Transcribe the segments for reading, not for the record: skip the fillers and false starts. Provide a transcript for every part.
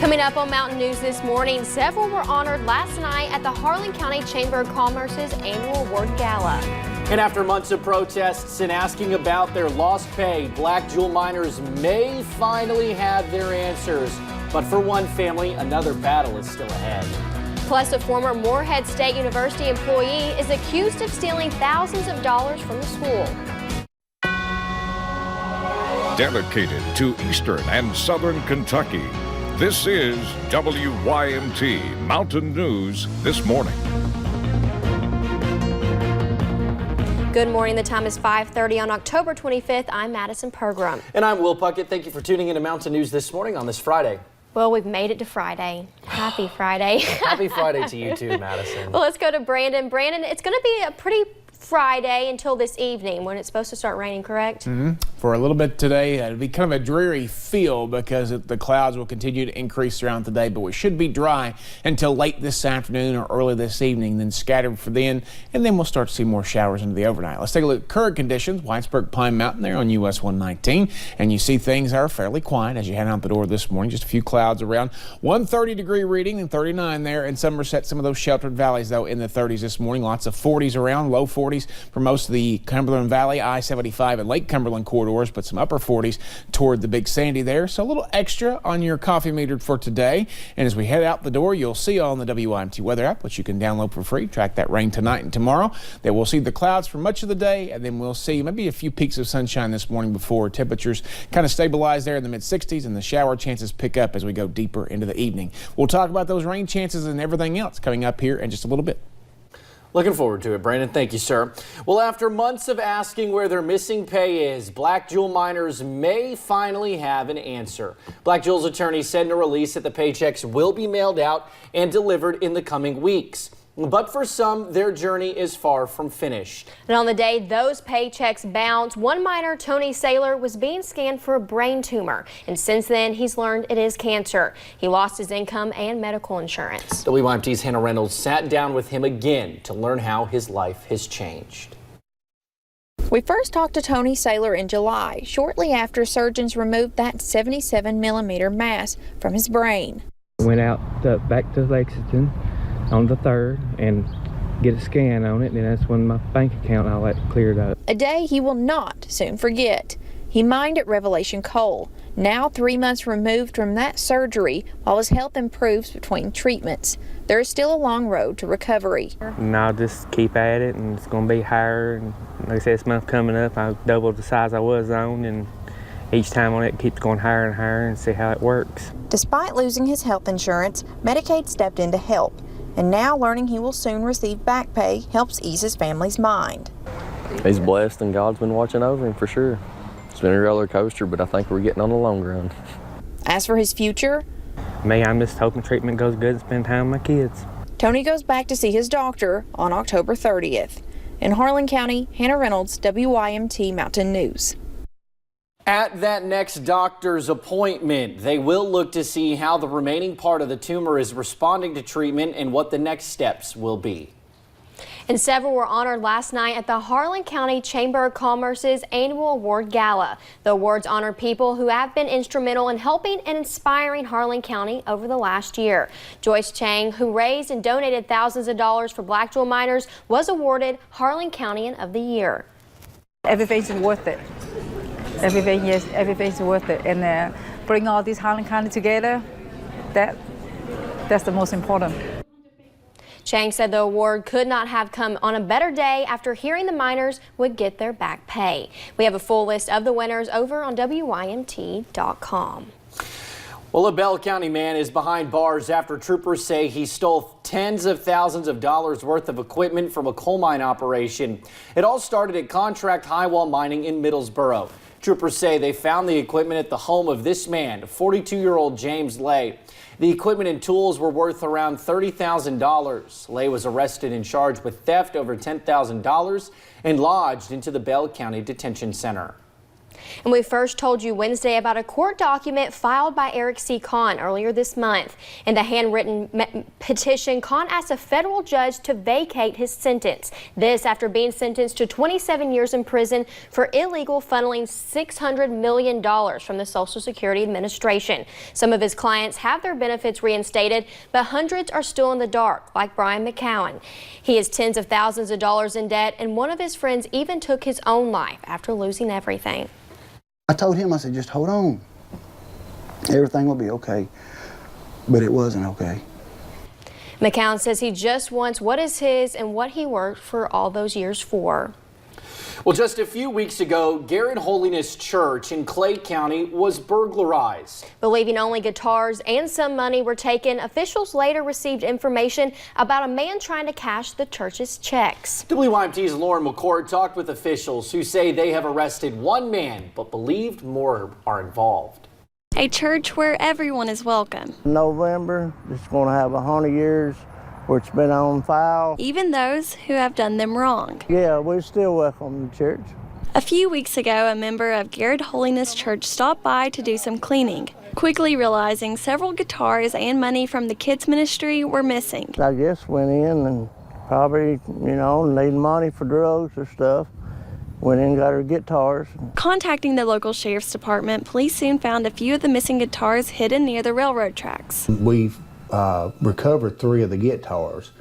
Coming up on Mountain News this morning, several were honored last night at the Harlan County Chamber of Commerce's annual award gala. And after months of protests and asking about their lost pay, Black Jewel miners may finally have their answers. But for one family, another battle is still ahead. Plus, a former Morehead State University employee is accused of stealing thousands of dollars from the school. Dedicated to Eastern and Southern Kentucky, this is WYMT Mountain News This Morning. Good morning. The time is 5:30 on October 25th. I'm Madison Pergram. And I'm Will Puckett. Thank you for tuning in to Mountain News This Morning on this Friday. Well, we've made it to Friday. Happy Friday. Happy Friday to you too, Madison. Well, let's go to Brandon. Brandon, it's going to be a pretty Friday until this evening when it's supposed to start raining, correct? For a little bit today, it'll be kind of a dreary feel because the clouds will continue to increase throughout the day, but we should be dry until late this afternoon or early this evening, then scattered for then, and then we'll start to see more showers into the overnight. Let's take a look at current conditions. Whitesburg Pine Mountain there on US 119, and you see things are fairly quiet as you head out the door this morning. Just a few clouds around. 130-degree reading and 39 there in Somerset. Some of those sheltered valleys, though, in the 30s this morning. Lots of 40s around, low 40s for most of the Cumberland Valley, I-75 and Lake Cumberland corridors, but some upper 40s toward the Big Sandy there. So a little extra on your coffee meter for today. And as we head out the door, you'll see on the WYMT weather app, which you can download for free, track that rain tonight and tomorrow, that we'll see the clouds for much of the day, and then we'll see maybe a few peaks of sunshine this morning before temperatures kind of stabilize there in the mid-60s and the shower chances pick up as we go deeper into the evening. We'll talk about those rain chances and everything else coming up here in just a little bit. Looking forward to it, Brandon. Thank you, sir. Well, after months of asking where their missing pay is, Black Jewel miners may finally have an answer. Black Jewel's attorney said in a release that the paychecks will be mailed out and delivered in the coming weeks. But for some, their journey is far from finished. And on the day those paychecks bounced, one miner, Tony Saylor, was being scanned for a brain tumor. And since then, he's learned it is cancer. He lost his income and medical insurance. WYMT's Hannah Reynolds sat down with him again to learn how his life has changed. We first talked to Tony Saylor in July, shortly after surgeons removed that 77-millimeter mass from his brain. Went out back to Lexington on the 3rd and get a scan on it, and that's when my bank account all that cleared up. A day he will not soon forget. He mined at Revelation Coal, now 3 months removed from that surgery while his health improves between treatments. There is still a long road to recovery. And I'll just keep at it, and it's going to be higher. And like I said, this month coming up, I'll double the size I was on, and each time on it keeps going higher and higher, and see how it works. Despite losing his health insurance, Medicaid stepped in to help. And now learning he will soon receive back pay helps ease his family's mind. He's blessed and God's been watching over him for sure. It's been a roller coaster, but I think we're getting on the long run. As for his future, Me, I'm just hoping treatment goes good and spend time with my kids. Tony goes back to see his doctor on October 30th. In Harlan County, Hannah Reynolds, WYMT Mountain News. At that next doctor's appointment, they will look to see how the remaining part of the tumor is responding to treatment and what the next steps will be. And several were honored last night at the Harlan County Chamber of Commerce's annual award gala. The awards honor people who have been instrumental in helping and inspiring Harlan County over the last year. Joyce Chang, who raised and donated thousands of dollars for Black Jewel miners, was awarded Harlan Countyan of the Year. Everything's worth it. Everything, yes, everything's worth it. And bring all these Harlan County together, that's the most important. Chang said the award could not have come on a better day after hearing the miners would get their back pay. We have a full list of the winners over on WYMT.com. Well, a Bell County man is behind bars after troopers say he stole tens of thousands of dollars worth of equipment from a coal mine operation. It all started at Contract Highwall Mining in Middlesboro. Troopers say they found the equipment at the home of this man, 42-year-old James Lay. The equipment and tools were worth around $30,000. Lay was arrested and charged with theft over $10,000 and lodged into the Bell County Detention Center. And we first told you Wednesday about a court document filed by Eric C. Kahn earlier this month. In the handwritten petition, Kahn asked a federal judge to vacate his sentence. This after being sentenced to 27 years in prison for illegal funneling $600 million from the Social Security Administration. Some of his clients have their benefits reinstated, but hundreds are still in the dark, like Brian McCowan. He is tens of thousands of dollars in debt, and one of his friends even took his own life after losing everything. I told him, I said, just hold on. Everything will be okay. But it wasn't okay. McCowan says he just wants what is his and what he worked for all those years for. Well, just a few weeks ago, Garrett Holiness Church in Clay County was burglarized. Believing only guitars and some money were taken, officials later received information about a man trying to cash the church's checks. WYMT's Lauren McCord talked with officials who say they have arrested one man, but believed more are involved. A church where everyone is welcome. November, it's going to have 100 years where it's been on file. Even those who have done them wrong. Yeah, we're still welcome to church. A few weeks ago, a member of Garrett Holiness Church stopped by to do some cleaning, quickly realizing several guitars and money from the kids ministry were missing. I guess went in and probably, needed money for drugs or stuff. Went in and got her guitars. Contacting the local sheriff's department, police soon found a few of the missing guitars hidden near the railroad tracks. We've recovered 3 of the guitars,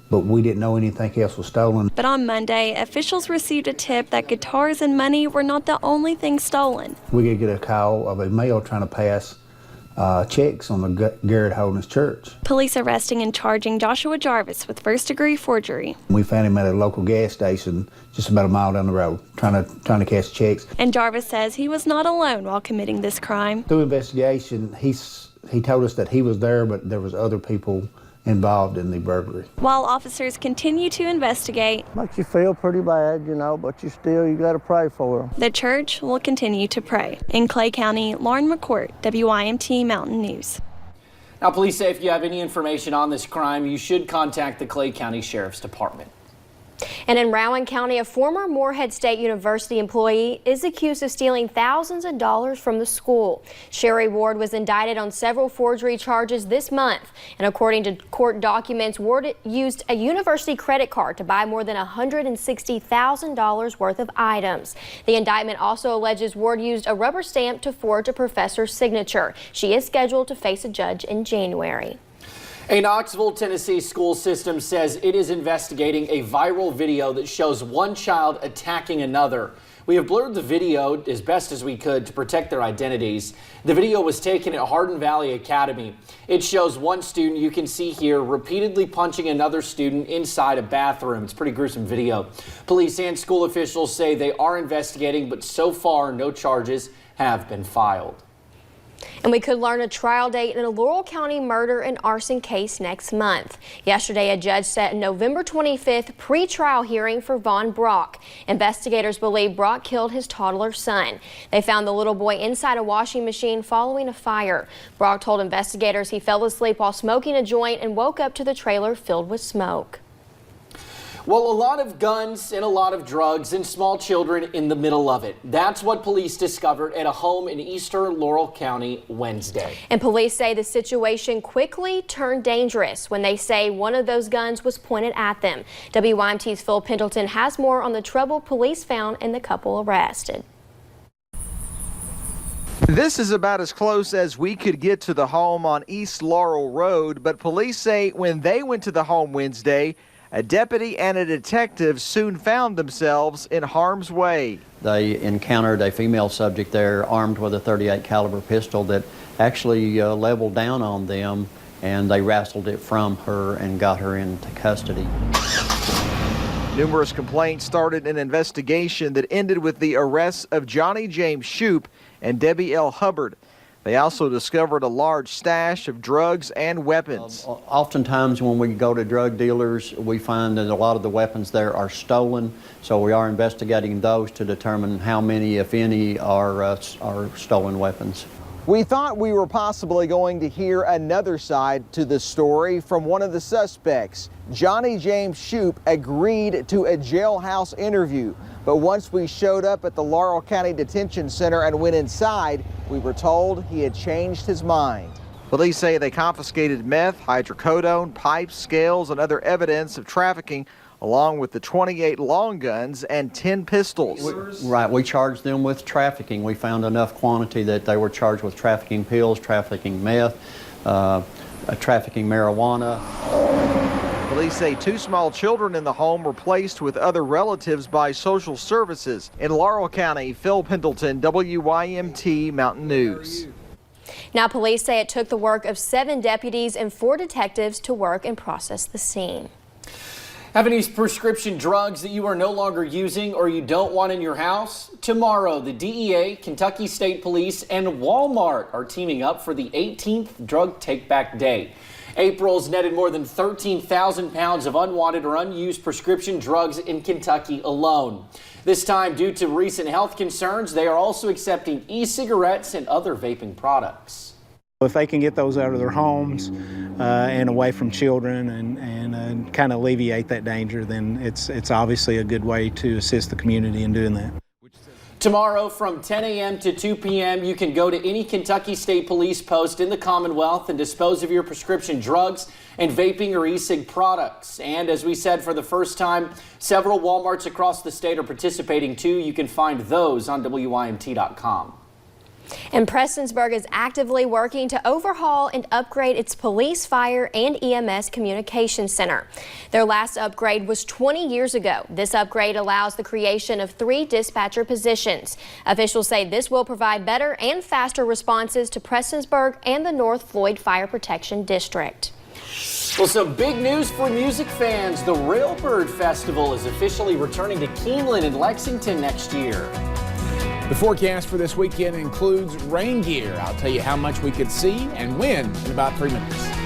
but we didn't know anything else was stolen. But on Monday, officials received a tip that guitars and money were not the only thing stolen. We did get a call of a male trying to pass checks on the Garrett Holiness Church. Police arresting and charging Joshua Jarvis with first-degree forgery. We found him at a local gas station just about a mile down the road, trying to cash checks. And Jarvis says he was not alone while committing this crime. Through investigation, he told us that he was there, but there was other people involved in the burglary. While officers continue to investigate, makes you feel pretty bad, but you got to pray for them. The church will continue to pray. In Clay County, Lauren McCourt, WYMT Mountain News. Now, police say if you have any information on this crime, you should contact the Clay County Sheriff's Department. And in Rowan County, a former Moorhead State University employee is accused of stealing thousands of dollars from the school. Sherry Ward was indicted on several forgery charges this month. And according to court documents, Ward used a university credit card to buy more than $160,000 worth of items. The indictment also alleges Ward used a rubber stamp to forge a professor's signature. She is scheduled to face a judge in January. A Knoxville, Tennessee school system says it is investigating a viral video that shows one child attacking another. We have blurred the video as best as we could to protect their identities. The video was taken at Hardin Valley Academy. It shows one student, you can see here, repeatedly punching another student inside a bathroom. It's a pretty gruesome video. Police and school officials say they are investigating, but so far no charges have been filed. And we could learn a trial date in a Laurel County murder and arson case next month. Yesterday, a judge set a November 25th pre-trial hearing for Vaughn Brock. Investigators believe Brock killed his toddler son. They found the little boy inside a washing machine following a fire. Brock told investigators he fell asleep while smoking a joint and woke up to the trailer filled with smoke. Well, a lot of guns and a lot of drugs and small children in the middle of it. That's what police discovered at a home in eastern Laurel County Wednesday. And police say the situation quickly turned dangerous when they say one of those guns was pointed at them. WYMT's Phil Pendleton has more on the trouble police found and the couple arrested. This is about as close as we could get to the home on East Laurel Road, but police say when they went to the home Wednesday, a deputy and a detective soon found themselves in harm's way. They encountered a female subject there armed with a .38 caliber pistol that actually leveled down on them, and they wrestled it from her and got her into custody. Numerous complaints started an investigation that ended with the arrests of Johnny James Shoup and Debbie L. Hubbard. They also discovered a large stash of drugs and weapons. Oftentimes when we go to drug dealers, we find that a lot of the weapons there are stolen, so we are investigating those to determine how many, if any, are stolen weapons. We thought we were possibly going to hear another side to the story from one of the suspects. Johnny James Shoop agreed to a jailhouse interview, but once we showed up at the Laurel County Detention Center and went inside, we were told he had changed his mind. Police say they confiscated meth, hydrocodone, pipes, scales, and other evidence of trafficking, along with the 28 long guns and 10 pistols. Right, we charged them with trafficking. We found enough quantity that they were charged with trafficking pills, trafficking meth, trafficking marijuana. Police say 2 small children in the home were placed with other relatives by social services. In Laurel County, Phil Pendleton, WYMT Mountain News. Now, police say it took the work of 7 deputies and 4 detectives to work and process the scene. Have any prescription drugs that you are no longer using or you don't want in your house? Tomorrow, the DEA, Kentucky State Police, and Walmart are teaming up for the 18th Drug Take-Back Day. April's netted more than 13,000 pounds of unwanted or unused prescription drugs in Kentucky alone. This time, due to recent health concerns, they are also accepting e-cigarettes and other vaping products. If they can get those out of their homes and away from children and kind of alleviate that danger, then it's obviously a good way to assist the community in doing that. Tomorrow from 10 a.m. to 2 p.m. you can go to any Kentucky State Police post in the Commonwealth and dispose of your prescription drugs and vaping or e-cig products. And as we said, for the first time, several Walmarts across the state are participating too. You can find those on WYMT.com. And Prestonsburg is actively working to overhaul and upgrade its police, fire, and EMS communication center. Their last upgrade was 20 years ago. This upgrade allows the creation of 3 dispatcher positions. Officials say this will provide better and faster responses to Prestonsburg and the North Floyd Fire Protection District. Well, some big news for music fans. The Railbird Festival is officially returning to Keeneland in Lexington next year. The forecast for this weekend includes rain gear. I'll tell you how much we could see and when in about 3 minutes.